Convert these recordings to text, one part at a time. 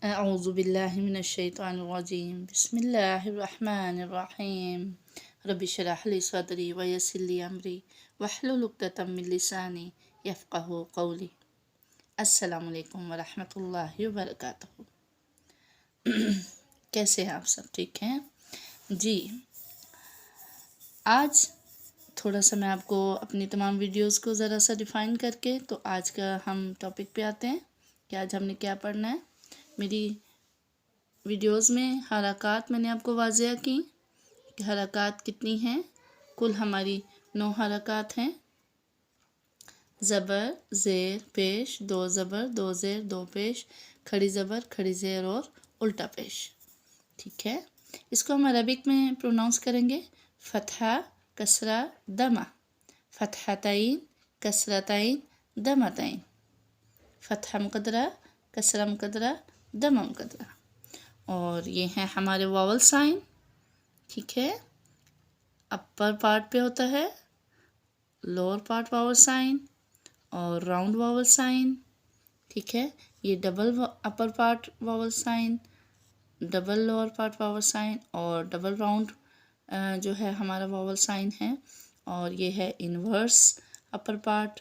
अऊज़ुबिल्लाहि मिनश्शैतानिर्रजीम बिस्मिल्लाहिर्रहमानिर्रहीम रब्बि इश्रह ली सदरी व यस्सिर ली अमरी वहलुल उक़दतम मिन लिसानी यफ़क़हू क़ौली। अस्सलामु अलैकुम व रहमतुल्लाहि व बरकातुहू। कैसे हैं आप सब? ठीक हैं जी। आज थोड़ा सा मैं आपको अपनी तमाम वीडियोस को ज़रा सा डिफ़ाइन करके तो आज का हम टॉपिक पे आते हैं कि आज हमने क्या पढ़ना है। मेरी वीडियोस में हरकत मैंने आपको वाज़ेह की कि हरकत कितनी हैं। कुल हमारी 9 हरकत हैं। ज़बर, ज़ेर, पेश, दो ज़बर, दो ज़ेर, दो पेश, खड़ी ज़बर, खड़ी ज़ेर और उल्टा पेश। ठीक है, इसको हम अरबिक में प्रोनाउंस करेंगे फ़तहा, कसरा, दमा। फ़तहतैन, कसरतैन, दमतैन। फ़तहा मुक़द्दरा, कसरा मुक़द्दरा, दमा मुक़द्दरा। और ये हैं हमारे वावल साइन। ठीक है, अपर पार्ट पे होता है लोअर पार्ट वावल साइन और राउंड वावल साइन। ठीक है, ये double upper part vowel sign, double lower part vowel sign और डबल राउंड जो है हमारा वावल साइन है। और ये है इन्वर्स अपर पार्ट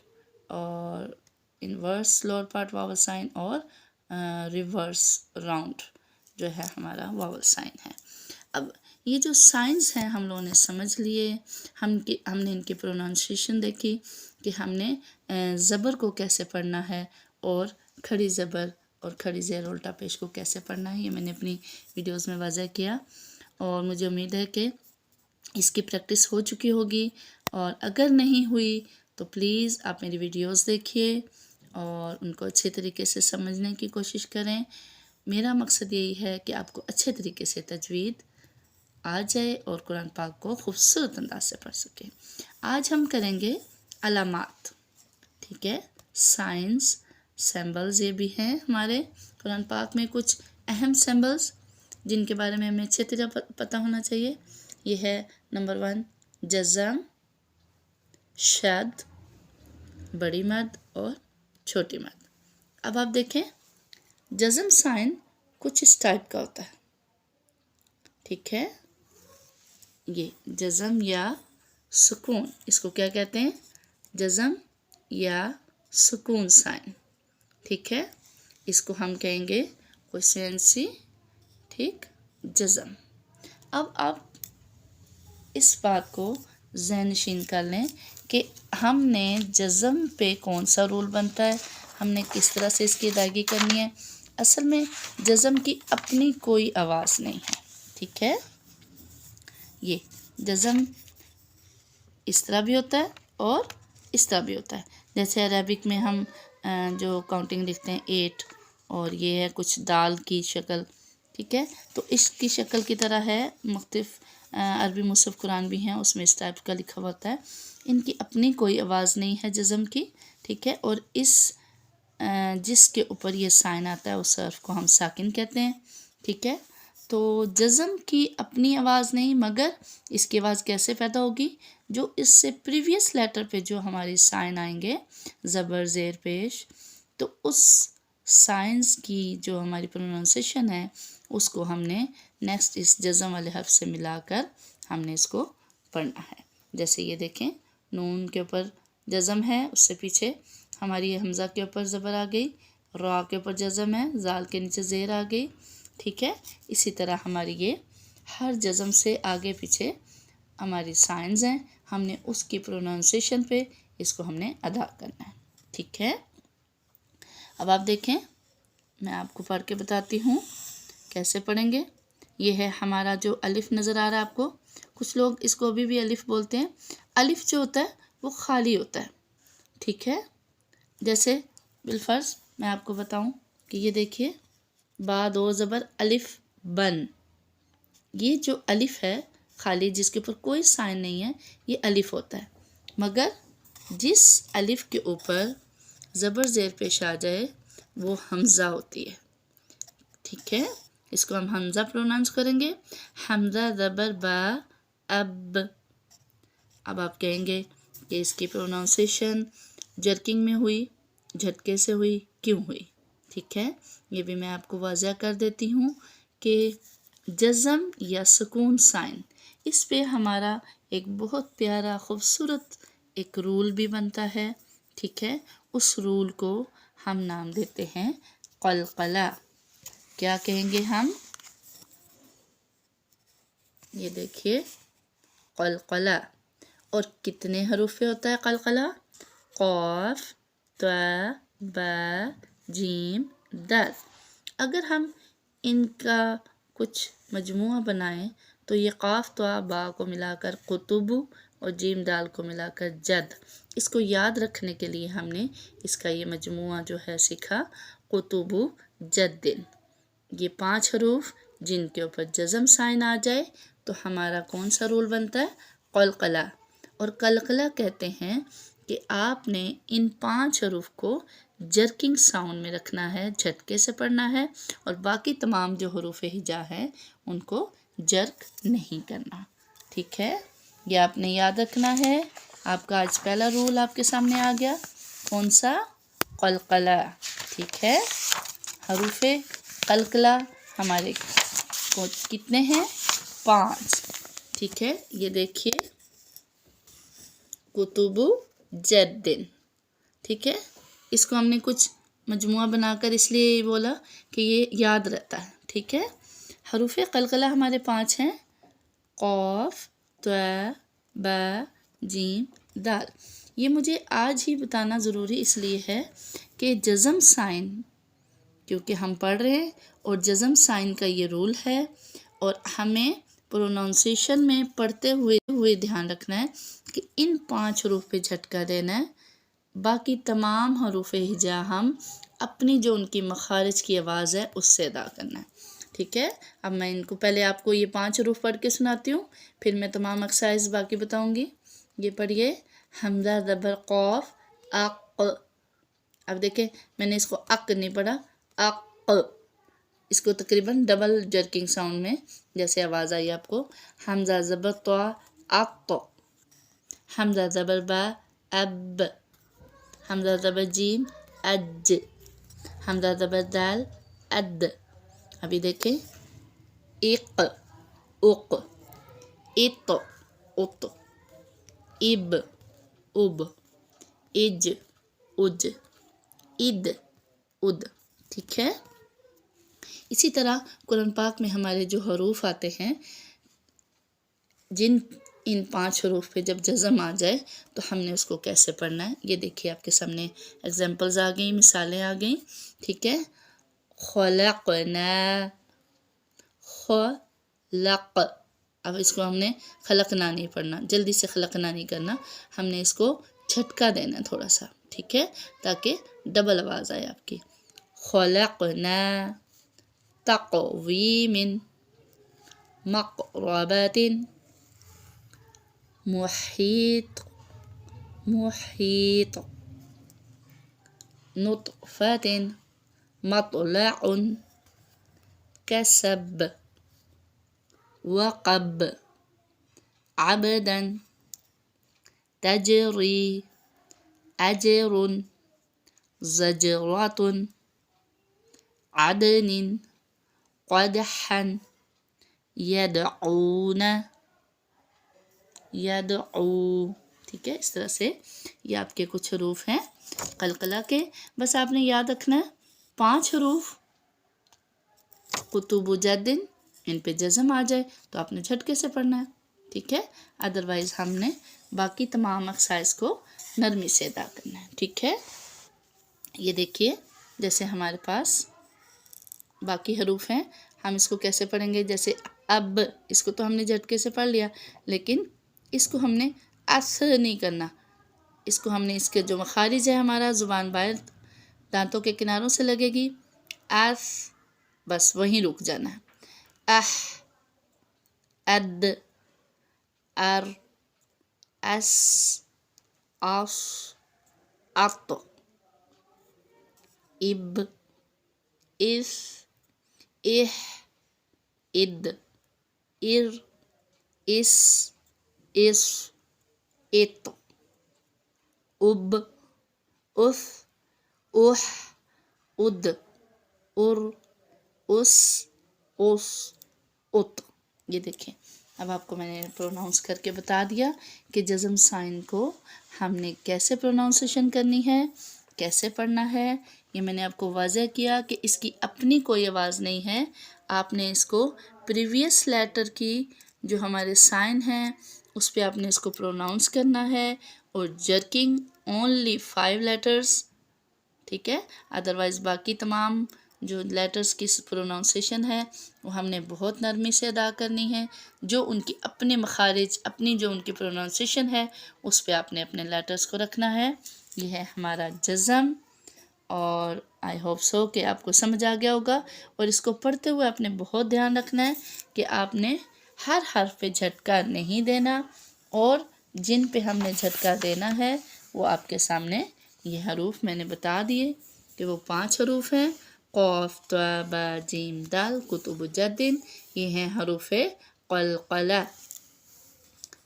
और inverse lower part vowel sign और रिवर्स राउंड जो है हमारा वावल साइन है। अब ये जो साइंस हैं हम लोगों ने समझ लिए। हमने इनकी प्रोनाउंसिएशन देखी कि हमने ज़बर को कैसे पढ़ना है और खड़ी ज़बर और खड़ी ज़ेर उल्टा पेश को कैसे पढ़ना है। ये मैंने अपनी वीडियोस में वाज़ेह किया और मुझे उम्मीद है कि इसकी प्रैक्टिस हो चुकी होगी। और अगर नहीं हुई तो प्लीज़ आप मेरी वीडियोस देखिए और उनको अच्छे तरीके से समझने की कोशिश करें। मेरा मकसद यही है कि आपको अच्छे तरीके से तजवीद आ जाए और कुरान पाक को खूबसूरत अंदाज से पढ़ सकें। आज हम करेंगे अलामात। ठीक है, साइंस सिंबल्स ये भी हैं हमारे कुरान पाक में कुछ अहम सिंबल्स जिनके बारे में हमें अच्छी तरह पता होना चाहिए। ये है नंबर 1 जज़म, शद, बड़ी मद और छोटी मद। अब आप देखें जज़म साइन कुछ इस टाइप का होता है। ठीक है, ये जज़म या सुकून, इसको क्या कहते हैं? जज़म या सुकून साइन। ठीक है, इसको हम कहेंगे कोसेंसी। ठीक, जज़म। अब आप इस बात को ज़हनशीन कर लें कि हमने जज़म पे कौन सा रूल बनता है, हमने किस तरह से इसकी अदायगी करनी है। असल में जज़म की अपनी कोई आवाज़ नहीं है। ठीक है, ये जज़म इस तरह भी होता है और इस तरह भी होता है। जैसे अरबिक में हम जो काउंटिंग लिखते हैं 8 और ये है कुछ दाल की शक्ल। ठीक है, तो इसकी शक्ल की तरह है। मुख्तलिफ अरबी मुसहफ़ कुरान भी हैं, उसमें इस टाइप का लिखा हुआ होता है। इनकी अपनी कोई आवाज़ नहीं है जज़म की। ठीक है, और इस जिसके ऊपर ये साइन आता है उस हर्फ को हम साकिन कहते हैं। ठीक है, तो जज़म की अपनी आवाज़ नहीं, मगर इसकी आवाज़ कैसे पैदा होगी? जो इससे प्रीवियस लेटर पे जो हमारी साइन आएंगे ज़बर, ज़ेर, पेश, तो उस साइंस की जो हमारी प्रोनाउंसिएशन है उसको हमने नेक्स्ट इस जज़म वाले हर्फ से मिलाकर हमने इसको पढ़ना है। जैसे ये देखें, नून के ऊपर जज़म है, उससे पीछे हमारी हमज़ा के ऊपर ज़बर आ गई, रा के ऊपर जज़म है, ज़ाल के नीचे ज़ेर आ गई। ठीक है, इसी तरह हमारी ये हर जज़म से आगे पीछे हमारी साइंस हैं, हमने उसकी प्रोनाउंसिएशन पे इसको हमने अदा करना है। ठीक है, अब आप देखें, मैं आपको पढ़ के बताती हूँ कैसे पढ़ेंगे। ये है हमारा जो अलिफ नज़र आ रहा है आपको, कुछ लोग इसको अभी भी अलिफ बोलते हैं। अलिफ जो होता है वो खाली होता है। ठीक है, जैसे बिलफर्ज मैं आपको बताऊं कि ये देखिए, बा दो ज़बर अलिफ बन, ये जो अलिफ है खाली जिसके ऊपर कोई साइन नहीं है ये अलिफ होता है। मगर जिस अलिफ के ऊपर ज़बर ज़ेर पेश आ जाए वो हमज़ा होती है। ठीक है, इसको हम हमज़ा प्रोनाउंस करेंगे, हमज़ा ज़बर बा अब। अब आप कहेंगे कि इसकी प्रोनाउंसिएशन जर्किंग में हुई, झटके से हुई, क्यों हुई। ठीक है, ये भी मैं आपको वाज़ह कर देती हूँ कि जज़म या सुकून साइन, इस पे हमारा एक बहुत प्यारा खूबसूरत एक रूल भी बनता है। ठीक है, उस रूल को हम नाम देते हैं क़लक़ला। क्या कहेंगे हम, ये देखिए क़लक़ला। और कितने हरूफ पे होता है क़लक़ला, क़ाफ ता बा जीम दाल। अगर हम इनका कुछ मजमुआ बनाएं तो ये क़ाफ ता बा को मिलाकर कुतुबु और जीम दाल को मिलाकर जद। इसको याद रखने के लिए हमने इसका ये मजमुआ जो है सीखा, कुतुबु जद्दिन। ये 5 हरूफ जिनके ऊपर जज़म साइन आ जाए तो हमारा कौन सा रूल बनता है, क़लक़ला। और क़लक़ला कहते हैं कि आपने इन 5 हरूफ को जर्किंग साउंड में रखना है, झटके से पढ़ना है, और बाकी तमाम जो हरूफ हिजा है उनको जर्क नहीं करना। ठीक है, ये आपने याद रखना है। आपका आज पहला रूल आपके सामने आ गया, कौन सा, क़लक़ला। ठीक है, हरूफ क़लक़ला हमारे को कितने हैं, 5। ठीक है, ये देखिए कुतुबु जद्दिन। ठीक है, इसको हमने कुछ मजमुआ बनाकर इसलिए बोला कि ये याद रहता है। ठीक है, हरूफ क़लक़ला हमारे 5 हैं, क़ाफ ता बा जीम दाल। ये मुझे आज ही बताना ज़रूरी इसलिए है कि जज़म साइन, क्योंकि हम पढ़ रहे हैं और जज़म साइन का ये रूल है, और हमें प्रोनाउंसिएशन में पढ़ते हुए ध्यान रखना है कि इन 5 हरूफ पे झटका देना है। बाकी तमाम हरूफ हिजा हम अपनी जो उनकी मखारिज की आवाज़ है उससे अदा करना है। ठीक है, अब मैं इनको पहले आपको ये 5 हरूफ पढ़ के सुनाती हूँ, फिर मैं तमाम एक्सरसाइज बाकी बताऊँगी। ये पढ़िए, हमज़ा ज़बर क़ाफ अक़। अब देखें मैंने इसको अक़ नहीं पढ़ा, अक़। इसको तकरीबन डबल जर्किंग साउंड में जैसे आवाज़ आई आपको, हमज़ा ज़बर त्वा अक़, हमज़ा ज़बर बा अब, हमज़ा ज़बर जीम अज, हमज़ा ज़बर दाल अद। अभी देखें, इक़ उक़, इत उत, इब उब, इज उज, इद उद। ठीक है, इसी तरह कुरान पाक में हमारे जो हरूफ आते हैं, जिन इन 5 हरूफ पे जब जज़म आ जाए तो हमने उसको कैसे पढ़ना है, ये देखिए आपके सामने एग्जांपल्स आ गई, मिसालें आ गई। ठीक है, ख़लक़ना, ख़लक़। अब इसको हमने खलकना नहीं पढ़ना, जल्दी से खलकना नहीं करना, हमने इसको झटका देना थोड़ा सा। ठीक है, ताकि डबल आवाज़ आए आपकी। ख़लक़ना तक़वीमिन मक़रबतिन मुहीत मुहीत नुतफ़तिन मत्लअन कसब वक़ब अबदन तजरी अजरुन ज़जरतुन अदनिन क़दहन यदऊन यदऊ। ठीक है, इस तरह से ये आपके कुछ हरूफ हैं क़लक़ला के। बस आपने याद रखना है 5 हरूफ कुतुबु जद्दिन, इन पे जज़म आ जाए तो आपने झटके से पढ़ना है। ठीक है, अदरवाइज़ हमने बाकी तमाम एक्सरसाइज को नरमी से अदा करना है। ठीक है, ये देखिए जैसे हमारे पास बाकी हरूफ हैं, हम इसको कैसे पढ़ेंगे। जैसे अब, इसको तो हमने झटके से पढ़ लिया, लेकिन इसको हमने अस नहीं करना, इसको हमने इसके जो मखारिज है हमारा ज़ुबान बाहर दांतों के किनारों से लगेगी, अस, बस वहीं रुक जाना है। अह, अद, अर, अस, अस, अत, इब, इस, इह, इद, इर, इस, इस, इत, उब, उस, उह, उद, उर, उस, उस, उत। ये देखें, अब आपको मैंने प्रोनाउंस करके बता दिया कि जज़म साइन को हमने कैसे प्रोनाउंसिएशन करनी है, कैसे पढ़ना है। ये मैंने आपको वाज़ह किया कि इसकी अपनी कोई आवाज़ नहीं है, आपने इसको प्रीवियस लेटर की जो हमारे साइन हैं उस पर आपने इसको प्रोनाउंस करना है, और जर्किंग ओनली 5 लेटर्स, ठीक है। अदरवाइज़ बाकी तमाम जो लेटर्स की प्रोनाउंसिएशन है वो हमने बहुत नरमी से अदा करनी है। जो उनकी अपने मखारिज, अपनी जो उनकी प्रोनाउंसिएशन है उस पे आपने अपने लेटर्स को रखना है। ये है हमारा जज़म, और आई होप सो कि आपको समझ आ गया होगा। और इसको पढ़ते हुए आपने बहुत ध्यान रखना है कि आपने हर हर्फ पे झटका नहीं देना, और जिन पे हमने झटका देना है वो आपके सामने ये हरूफ मैंने बता दिए कि वो 5 हरूफ हैं। क़ाफ़, ता, बा, जीम, दाल, कुतुब जद्दिन, ये हैं हरूफ क़लक़ला,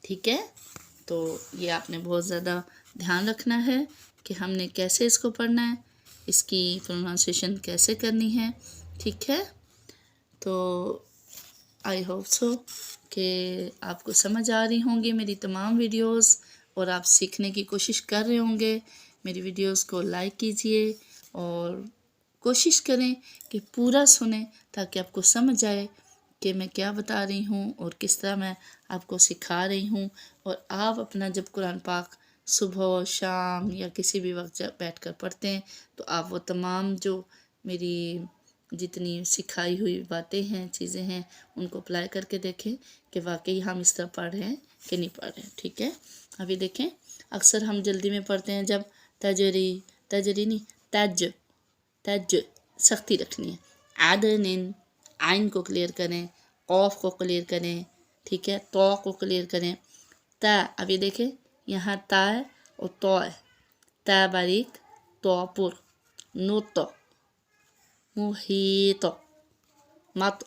ठीक है। तो ये आपने बहुत ज़्यादा ध्यान रखना है कि हमने कैसे इसको पढ़ना है, इसकी प्रोनाउंसिएशन कैसे करनी है, ठीक है। तो आई होप सो कि आपको समझ आ रही होंगी मेरी तमाम वीडियोस, और आप सीखने की कोशिश कर रहे होंगे। मेरी वीडियोस को लाइक कीजिए और कोशिश करें कि पूरा सुने ताकि आपको समझ आए कि मैं क्या बता रही हूँ और किस तरह मैं आपको सिखा रही हूँ। और आप अपना जब कुरान पाक सुबह, शाम या किसी भी वक्त जब बैठ कर पढ़ते हैं तो आप वो तमाम जो मेरी जितनी सिखाई हुई बातें हैं, चीज़ें हैं, उनको अप्लाई करके देखें कि वाकई हम इस तरह पढ़ रहे हैं कि नहीं पढ़ रहे हैं, ठीक है। अभी देखें, अक्सर हम जल्दी में पढ़ते हैं जब तजरी नहीं, तज सख्ती रखनी है। आदनिन, आइन को क्लियर करें, कौफ को क्लियर करें, ठीक है, तो को क्लियर करें। ता, अभी देखें यहाँ ता है और तो है, ता बारीक, तो पुर, नुत, मुहीत, मत,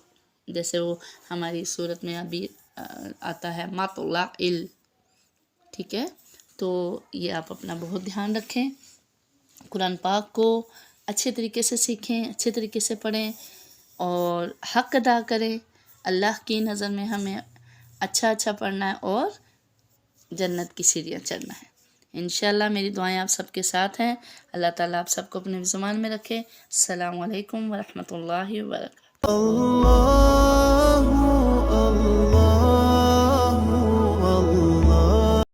जैसे वो हमारी सूरत में अभी आता है मतला इल, ठीक है। तो ये आप अपना बहुत ध्यान रखें, कुरान पाक को अच्छे तरीके से सीखें, अच्छे तरीके से पढ़ें और हक़ अदा करें। अल्लाह की नज़र में हमें अच्छा पढ़ना है और जन्नत की सीढ़ियाँ चढ़ना है। इंशाल्लाह मेरी दुआएं आप सबके साथ हैं। अल्लाह ताला आप सबको अपने ज़ुबान में रखे। अस्सलामु अलैकुम व रहमतुल्लाहि व बरकातहू।